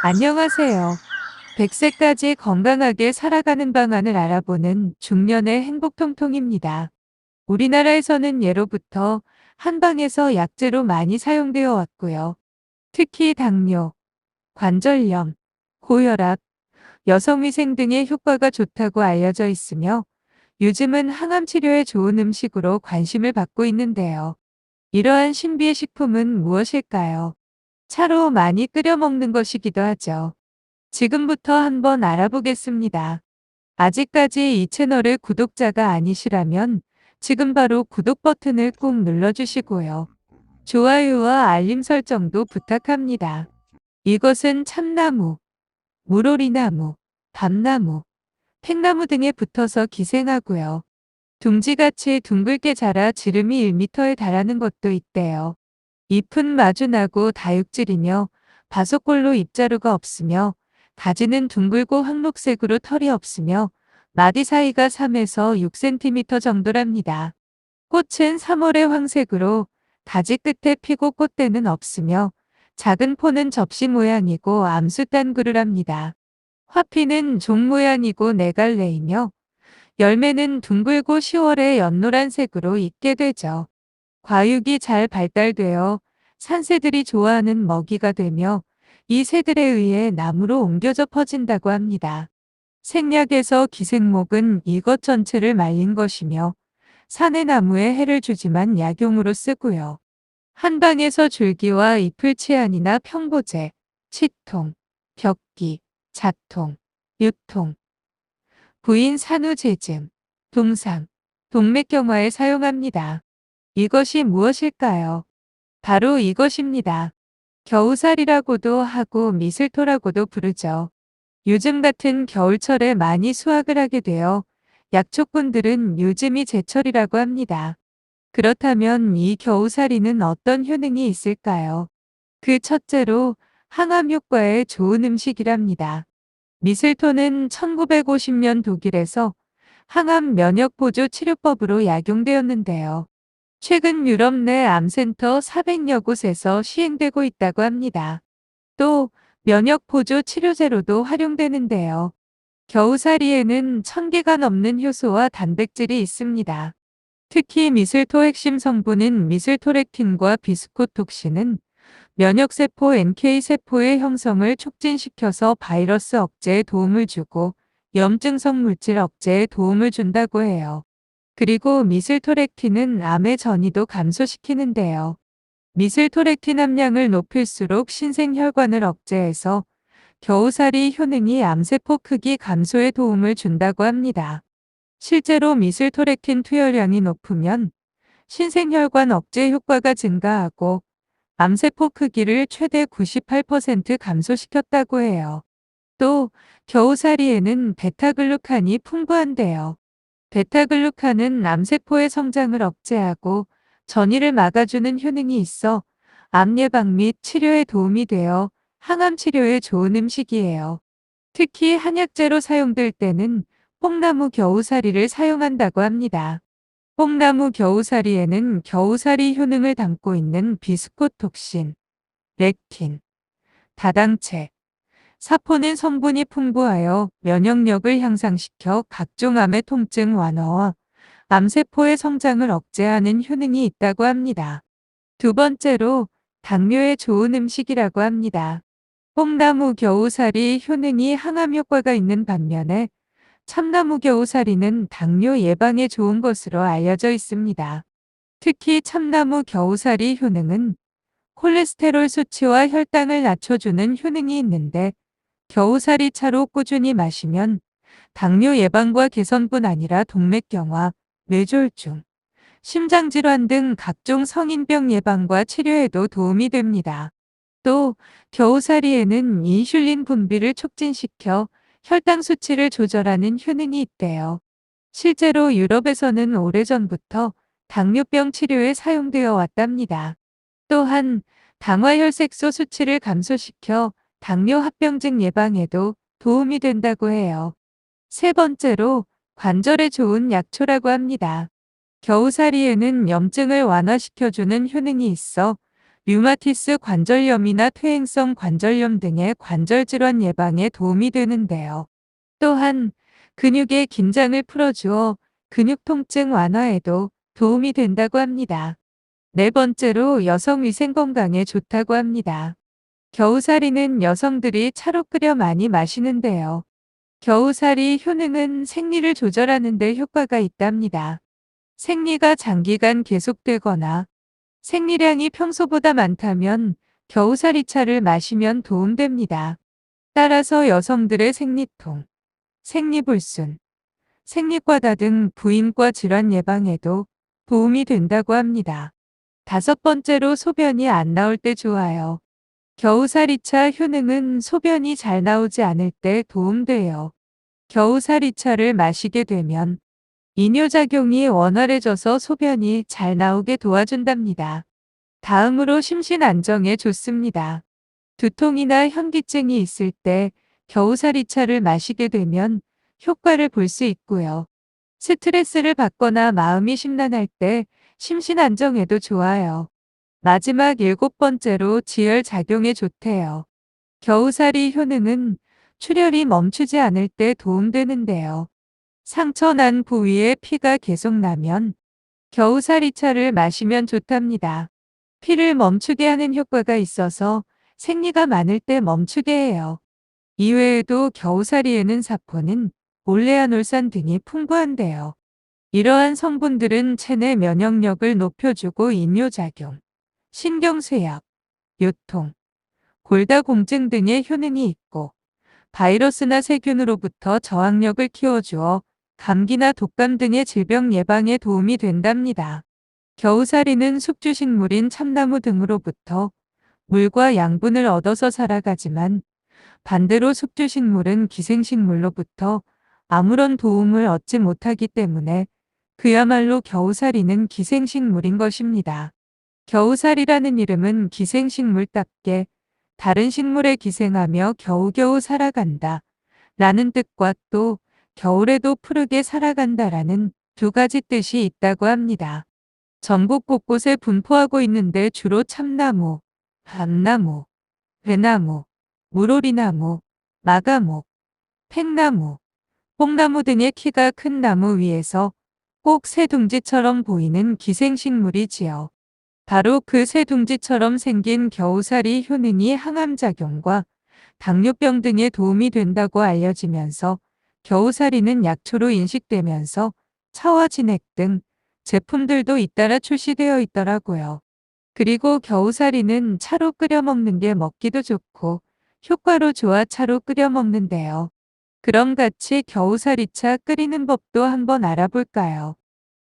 안녕하세요. 100세까지 건강하게 살아가는 방안을 알아보는 중년의 행복통통입니다. 우리나라에서는 예로부터 한방에서 약재로 많이 사용되어 왔고요. 특히 당뇨, 관절염, 고혈압, 여성위생 등의 효과가 좋다고 알려져 있으며 요즘은 항암 치료에 좋은 음식으로 관심을 받고 있는데요. 이러한 신비의 식품은 무엇일까요? 차로 많이 끓여 먹는 것이기도 하죠. 지금부터 한번 알아보겠습니다. 아직까지 이 채널의 구독자가 아니시라면 지금 바로 구독 버튼을 꼭 눌러주시고요. 좋아요와 알림 설정도 부탁합니다. 이것은 참나무, 물오리나무, 밤나무, 팽나무 등에 붙어서 기생하고요. 둥지같이 둥글게 자라 지름이 1m에 달하는 것도 있대요. 잎은 마주나고 다육질이며 바속꼴로 잎자루가 없으며 가지는 둥글고 황록색으로 털이 없으며 마디 사이가 3에서 6cm 정도랍니다. 꽃은 3월에 황색으로 가지 끝에 피고 꽃대는 없으며 작은 포는 접시 모양이고 암수단그루랍니다. 화피는 종 모양이고 네갈래이며 열매는 둥글고 10월에 연노란색으로 익게 되죠. 과육이 잘 발달되어 산새들이 좋아하는 먹이가 되며 이 새들에 의해 나무로 옮겨져 퍼진다고 합니다. 생약에서 기생목은 이것 전체를 말린 것이며 산의 나무에 해를 주지만 약용으로 쓰고요. 한방에서 줄기와 잎을 치안이나 평보제, 치통, 벽기, 자통, 유통, 부인 산후제증, 동상, 동맥경화에 사용합니다. 이것이 무엇일까요? 바로 이것입니다. 겨우살이라고도 하고 미슬토라고도 부르죠. 요즘 같은 겨울철에 많이 수확을 하게 되어 약초꾼들은 요즘이 제철이라고 합니다. 그렇다면 이 겨우살이는 어떤 효능이 있을까요? 그 첫째로 항암 효과에 좋은 음식이랍니다. 미슬토는 1950년 독일에서 항암 면역 보조 치료법으로 약용되었는데요. 최근 유럽 내 암센터 400여 곳에서 시행되고 있다고 합니다. 또 면역 보조 치료제로도 활용되는데요. 겨우살이에는 1000개가 넘는 효소와 단백질이 있습니다. 특히 미슬토 핵심 성분인 미슬토렉틴과 비스코톡신은 면역세포 NK세포의 형성을 촉진시켜서 바이러스 억제에 도움을 주고 염증성 물질 억제에 도움을 준다고 해요. 그리고 미슬토렉틴은 암의 전이도 감소시키는데요. 미슬토렉틴 함량을 높일수록 신생혈관을 억제해서 겨우살이 효능이 암세포 크기 감소에 도움을 준다고 합니다. 실제로 미슬토렉틴 투여량이 높으면 신생혈관 억제 효과가 증가하고 암세포 크기를 최대 98% 감소시켰다고 해요. 또 겨우살이에는 베타글루칸이 풍부한데요. 베타글루칸은 암세포의 성장을 억제하고 전이를 막아주는 효능이 있어 암 예방 및 치료에 도움이 되어 항암 치료에 좋은 음식이에요. 특히 한약재로 사용될 때는 뽕나무 겨우살이를 사용한다고 합니다. 뽕나무 겨우살이에는 겨우살이 효능을 담고 있는 비스코톡신, 렉틴, 다당체, 사포닌 성분이 풍부하여 면역력을 향상시켜 각종 암의 통증 완화와 암세포의 성장을 억제하는 효능이 있다고 합니다. 두 번째로 당뇨에 좋은 음식이라고 합니다. 뽕나무 겨우살이 효능이 항암 효과가 있는 반면에 참나무 겨우살이는 당뇨 예방에 좋은 것으로 알려져 있습니다. 특히 참나무 겨우살이 효능은 콜레스테롤 수치와 혈당을 낮춰주는 효능이 있는데 겨우살이 차로 꾸준히 마시면 당뇨 예방과 개선뿐 아니라 동맥경화, 뇌졸중, 심장질환 등 각종 성인병 예방과 치료에도 도움이 됩니다. 또 겨우살이에는 인슐린 분비를 촉진시켜 혈당 수치를 조절하는 효능이 있대요. 실제로 유럽에서는 오래전부터 당뇨병 치료에 사용되어 왔답니다. 또한 당화혈색소 수치를 감소시켜 당뇨 합병증 예방에도 도움이 된다고 해요. 세 번째로 관절에 좋은 약초라고 합니다. 겨우살이에는 염증을 완화시켜주는 효능이 있어 류마티스 관절염이나 퇴행성 관절염 등의 관절 질환 예방에 도움이 되는데요. 또한 근육의 긴장을 풀어주어 근육 통증 완화에도 도움이 된다고 합니다. 네 번째로 여성 위생 건강에 좋다고 합니다. 겨우살이는 여성들이 차로 끓여 많이 마시는데요. 겨우살이 효능은 생리를 조절하는 데 효과가 있답니다. 생리가 장기간 계속되거나 생리량이 평소보다 많다면 겨우살이차를 마시면 도움됩니다. 따라서 여성들의 생리통, 생리불순, 생리과다 등 부인과 질환 예방에도 도움이 된다고 합니다. 다섯 번째로 소변이 안 나올 때 좋아요. 겨우살이차 효능은 소변이 잘 나오지 않을 때 도움돼요. 겨우살이차를 마시게 되면 이뇨작용이 원활해져서 소변이 잘 나오게 도와준답니다. 다음으로 심신 안정에 좋습니다. 두통이나 현기증이 있을 때 겨우살이차를 마시게 되면 효과를 볼 수 있고요. 스트레스를 받거나 마음이 심란할 때 심신 안정에도 좋아요. 마지막 일곱 번째로 지혈 작용에 좋대요. 겨우살이 효능은 출혈이 멈추지 않을 때 도움되는데요. 상처 난 부위에 피가 계속 나면 겨우살이차를 마시면 좋답니다. 피를 멈추게 하는 효과가 있어서 생리가 많을 때 멈추게 해요. 이외에도 겨우살이에는 사포닌, 올레아놀산 등이 풍부한데요. 이러한 성분들은 체내 면역력을 높여주고 이뇨작용, 신경쇠약, 요통, 골다공증 등의 효능이 있고 바이러스나 세균으로부터 저항력을 키워주어 감기나 독감 등의 질병 예방에 도움이 된답니다. 겨우살이는 숙주식물인 참나무 등으로부터 물과 양분을 얻어서 살아가지만 반대로 숙주식물은 기생식물로부터 아무런 도움을 얻지 못하기 때문에 그야말로 겨우살이는 기생식물인 것입니다. 겨우살이라는 이름은 기생식물답게 다른 식물에 기생하며 겨우겨우 살아간다 라는 뜻과 또 겨울에도 푸르게 살아간다 라는 두 가지 뜻이 있다고 합니다. 전국 곳곳에 분포하고 있는데 주로 참나무, 밤나무, 배나무, 물오리나무, 마가목, 팽나무, 뽕나무 등의 키가 큰 나무 위에서 꼭 새둥지처럼 보이는 기생식물이지요. 바로 그 새둥지처럼 생긴 겨우살이 효능이 항암작용과 당뇨병 등에 도움이 된다고 알려지면서 겨우살이는 약초로 인식되면서 차와 진액 등 제품들도 잇따라 출시되어 있더라고요. 그리고 겨우살이는 차로 끓여 먹는 게 먹기도 좋고 효과로 좋아 차로 끓여 먹는데요. 그럼 같이 겨우살이차 끓이는 법도 한번 알아볼까요?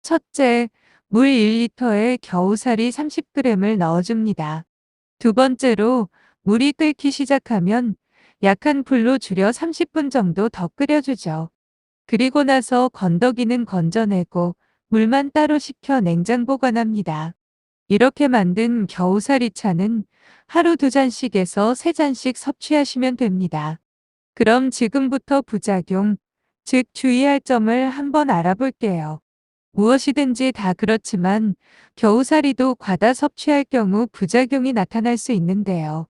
첫째, 물 1리터에 겨우살이 30g을 넣어줍니다. 두 번째로 물이 끓기 시작하면 약한 불로 줄여 30분 정도 더 끓여주죠. 그리고 나서 건더기는 건져내고 물만 따로 식혀 냉장 보관합니다. 이렇게 만든 겨우살이차는 하루 2잔씩에서 3잔씩 섭취하시면 됩니다. 그럼 지금부터 부작용, 즉 주의할 점을 한번 알아볼게요. 무엇이든지 다 그렇지만 겨우살이도 과다 섭취할 경우 부작용이 나타날 수 있는데요.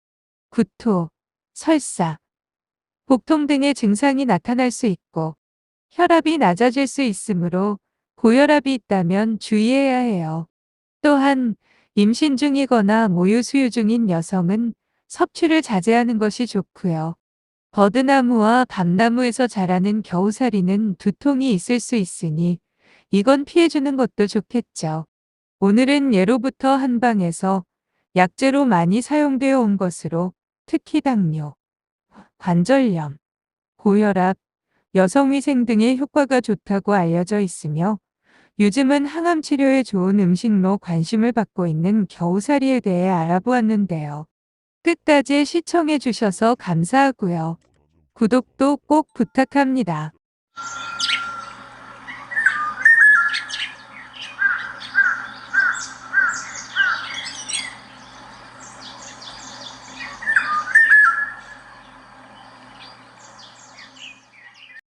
구토, 설사, 복통 등의 증상이 나타날 수 있고 혈압이 낮아질 수 있으므로 고혈압이 있다면 주의해야 해요. 또한 임신 중이거나 모유 수유 중인 여성은 섭취를 자제하는 것이 좋고요. 버드나무와 밤나무에서 자라는 겨우살이는 두통이 있을 수 있으니 이건 피해주는 것도 좋겠죠. 오늘은 예로부터 한방에서 약재로 많이 사용되어 온 것으로 특히 당뇨, 관절염, 고혈압, 여성위생 등의 효과가 좋다고 알려져 있으며 요즘은 항암 치료에 좋은 음식로 관심을 받고 있는 겨우살이에 대해 알아보았는데요. 끝까지 시청해 주셔서 감사하고요. 구독도 꼭 부탁합니다.